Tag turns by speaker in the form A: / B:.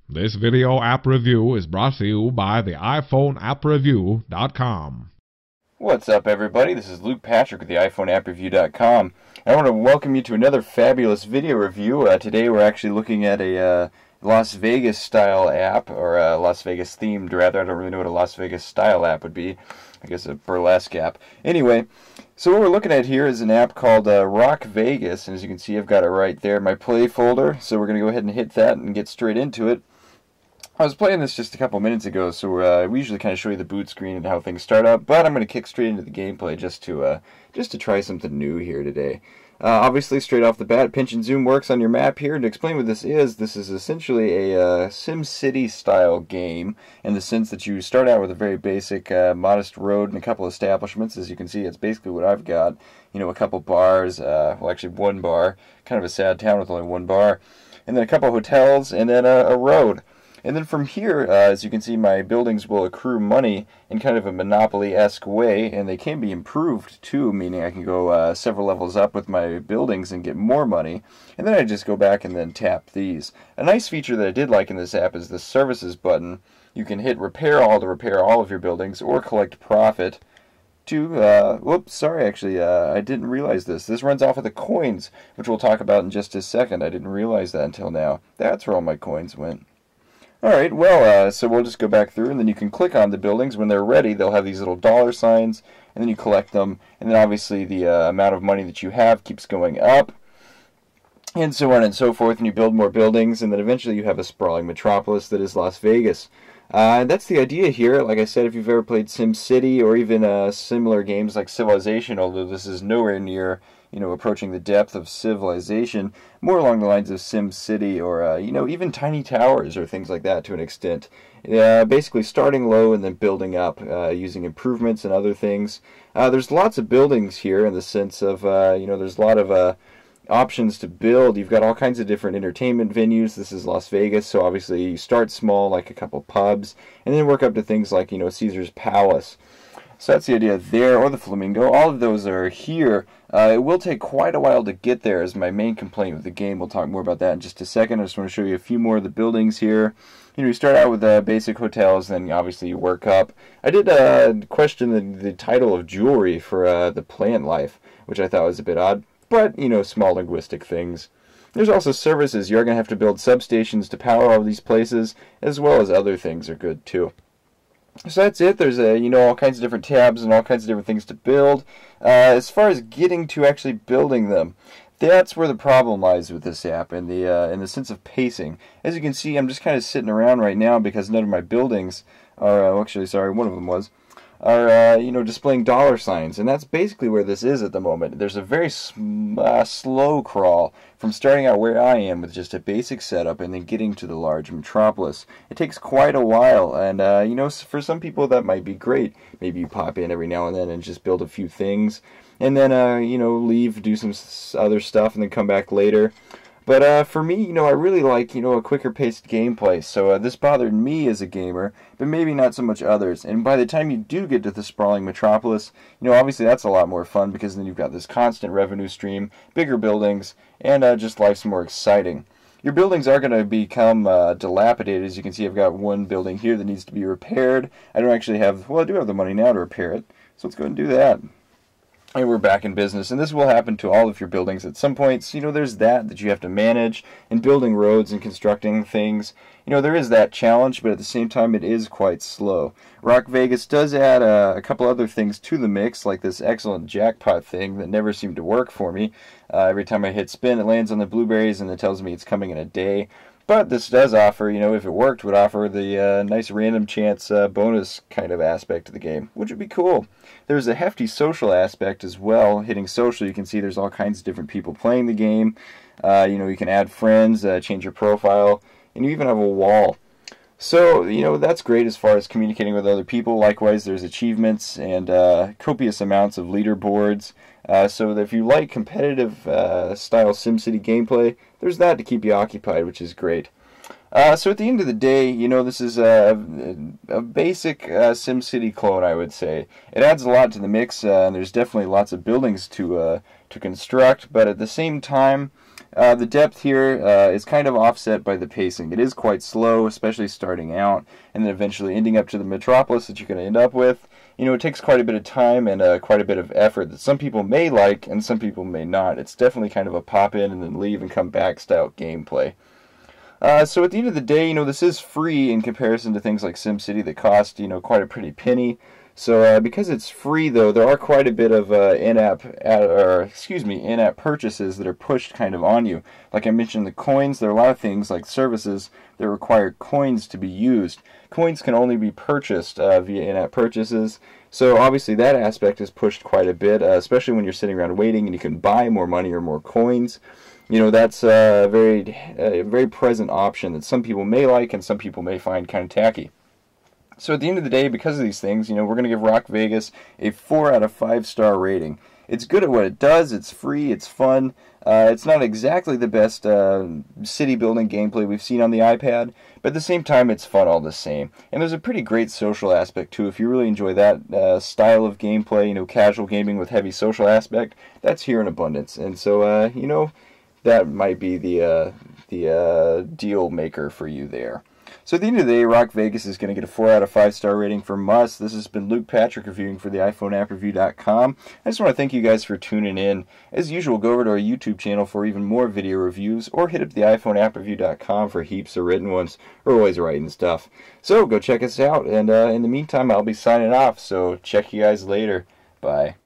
A: This video app review is brought to you by the iPhoneAppReview.com.
B: What's up, everybody? This is Luke Patrick with the iPhoneAppReview.com. I want to welcome you to another fabulous video review. Today we're actually looking at a Las Vegas style app, or a Las Vegas themed rather. I don't really know what a Las Vegas style app would be. I guess a burlesque app. Anyway, so what we're looking at here is an app called Rock Vegas, and as you can see I've got it right there in my play folder, so we're going to go ahead and hit that and get straight into it. I was playing this just a couple minutes ago, so we usually kind of show you the boot screen and how things start up, but I'm going to kick straight into the gameplay just to try something new here today. Obviously, straight off the bat, pinch and zoom works on your map here. And to explain what this is essentially a SimCity style game in the sense that you start out with a very basic, modest road and a couple establishments. As you can see, it's basically what I've got. You know, a couple bars, well, actually one bar, kind of a sad town with only one bar, and then a couple hotels, and then a road. And then from here, as you can see, my buildings will accrue money in kind of a Monopoly-esque way, and they can be improved too, meaning I can go several levels up with my buildings and get more money. And then I just go back and then tap these. A nice feature that I did like in this app is the services button. You can hit repair all to repair all of your buildings, or collect profit to, whoops, sorry, actually, I didn't realize this. This runs off of the coins, which we'll talk about in just a second. I didn't realize that until now. That's where all my coins went. Alright, well, so we'll just go back through, and then you can click on the buildings. When they're ready, they'll have these little dollar signs, and then you collect them, and then obviously the amount of money that you have keeps going up, and so on and so forth, and you build more buildings, and then eventually you have a sprawling metropolis that is Las Vegas. And that's the idea here. Like I said, if you've ever played SimCity, or even similar games like Civilization, although this is nowhere near, you know, approaching the depth of Civilization, more along the lines of SimCity, or, you know, even Tiny Towers, or things like that to an extent. Basically starting low and then building up, using improvements and other things. There's lots of buildings here in the sense of, you know, there's a lot of options to build. You've got all kinds of different entertainment venues. This is Las Vegas, so obviously you start small, like a couple pubs, and then work up to things like, you know, Caesar's Palace. So that's the idea there, or the Flamingo. All of those are here. It will take quite a while to get there, is my main complaint with the game. We'll talk more about that in just a second. I just want to show you a few more of the buildings here. You know, you start out with basic hotels, then obviously you work up. I did question the title of jewelry for the plant life, which I thought was a bit odd, but, you know, small linguistic things. There's also services. You're going to have to build substations to power all of these places, as well as other things are good too. So that's it. There's you know, all kinds of different tabs and all kinds of different things to build. As far as getting to actually building them, that's where the problem lies with this app, in the sense of pacing. As you can see, I'm just kind of sitting around right now because none of my buildings are, actually, sorry, one of them was, are, you know, displaying dollar signs, and that's basically where this is at the moment. There's a very slow crawl from starting out where I am with just a basic setup and then getting to the large metropolis. It takes quite a while, and, you know, for some people that might be great. Maybe you pop in every now and then and just build a few things, and then, you know, leave, do some other stuff, and then come back later. But for me, you know, I really like, you know, a quicker paced gameplay, so this bothered me as a gamer, but maybe not so much others. And by the time you do get to the sprawling metropolis, you know, obviously that's a lot more fun, because then you've got this constant revenue stream, bigger buildings, and just life's more exciting. Your buildings are going to become dilapidated. As you can see, I've got one building here that needs to be repaired. I don't actually have, well, I do have the money now to repair it, so let's go and do that. And we're back in business, and this will happen to all of your buildings at some points. You know, there's that you have to manage, and building roads and constructing things. You know, there is that challenge, but at the same time, it is quite slow. Rock Vegas does add a couple other things to the mix, like this excellent jackpot thing that never seemed to work for me. Every time I hit spin, it lands on the blueberries, and it tells me it's coming in a day. But this does offer, you know, if it worked, would offer the nice random chance bonus kind of aspect to the game, which would be cool. There's a hefty social aspect as well. Hitting social, you can see there's all kinds of different people playing the game. You know, you can add friends, change your profile, and you even have a wall. So, you know, that's great as far as communicating with other people. Likewise, there's achievements and copious amounts of leaderboards. So that if you like competitive style SimCity gameplay, there's that to keep you occupied, which is great. So at the end of the day, you know, this is a basic SimCity clone, I would say. It adds a lot to the mix, and there's definitely lots of buildings to construct, but at the same time, The depth here is kind of offset by the pacing. It is quite slow, especially starting out, and then eventually ending up to the metropolis that you're going to end up with. You know, it takes quite a bit of time and quite a bit of effort that some people may like and some people may not. It's definitely kind of a pop in and then leave and come back style gameplay. So at the end of the day, you know, this is free in comparison to things like SimCity that cost, you know, quite a pretty penny. So because it's free, though, there are quite a bit of in-app purchases that are pushed kind of on you. Like I mentioned, the coins. There are a lot of things like services that require coins to be used. Coins can only be purchased via in-app purchases. So obviously that aspect is pushed quite a bit, especially when you're sitting around waiting and you can buy more money or more coins. You know, that's a very present option that some people may like and some people may find kind of tacky. So at the end of the day, because of these things, you know, we're going to give Rock Vegas a 4 out of 5 star rating. It's good at what it does, it's free, it's fun. It's not exactly the best city building gameplay we've seen on the iPad, but at the same time it's fun all the same. And there's a pretty great social aspect too. If you really enjoy that style of gameplay, you know, casual gaming with heavy social aspect, that's here in abundance. And so, you know, that might be the deal maker for you there. So at the end of the day, Rock Vegas is going to get a 4 out of 5 star rating from us. This has been Luke Patrick reviewing for the iPhoneAppReview.com. I just want to thank you guys for tuning in. As usual, go over to our YouTube channel for even more video reviews, or hit up the iPhoneAppReview.com for heaps of written ones. We're always writing stuff. So go check us out, and in the meantime, I'll be signing off, so check you guys later. Bye.